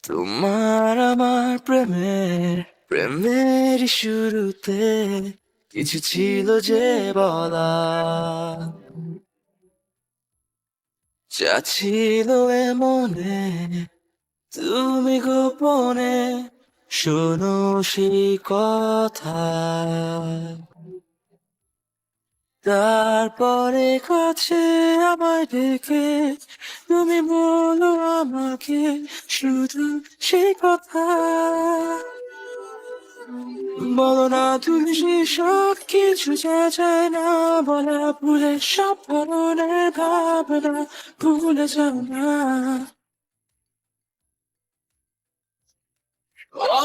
তোমার আমার প্রেমের শুরুতে কিছু ছিল যে বলা, যা ছিল এ মনে, তুমি গোপনে শোনো সেই কথা। তারপরে কাছে আমায় ডেকে তুমি বলো আমাকে শুধু সেই কথা। বলো না তুমি সব কিছু যা যায় না বলা, ভুলে সব ধরনের ভাবনা ভুলে যাও না।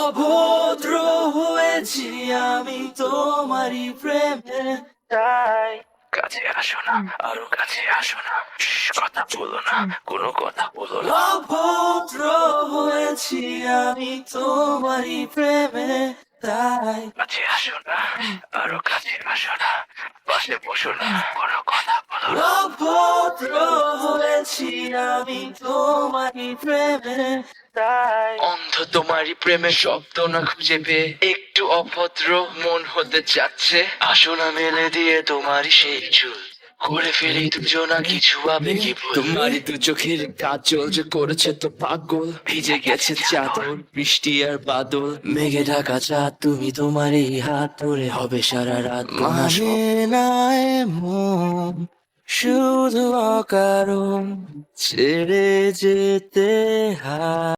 অভদ্র হয়েছি আমি তোমারই প্রেমে, তাই কাছে আসো না, আরো কাছে আসো না, কথা বলো না, কোনো কথা বলো না। অভদ্র হয়েছি আমি তোমারই প্রেমে, তাই কাছে আসো না, আরো কাছে আসো না, পাশে বসো না, কোনো কথা বলো না। অভদ্র হয়েছি আমি তোমারই প্রেমে, তাই অন্ধ তোমারই প্রেমে শব্দ না খুঁজে পেয়ে একটু অভদ্র মন হতে যাচ্ছে। আসো না মেলে দিয়ে তোমারই সেই চুল, করে ফেলি দুজনা কিছু আবেগী ভুল। তোমারই দু চোখের কাজল যে করেছে তো পাগল, ভিজে গেছে চাদর বৃষ্টি আর বাদল, মেঘে ঢাকা চাঁদ তুমি তোমারই হাত ধরে হবে সারা রাত। মানে না মন শুধু অকারণ ছেড়ে যেতে হয়।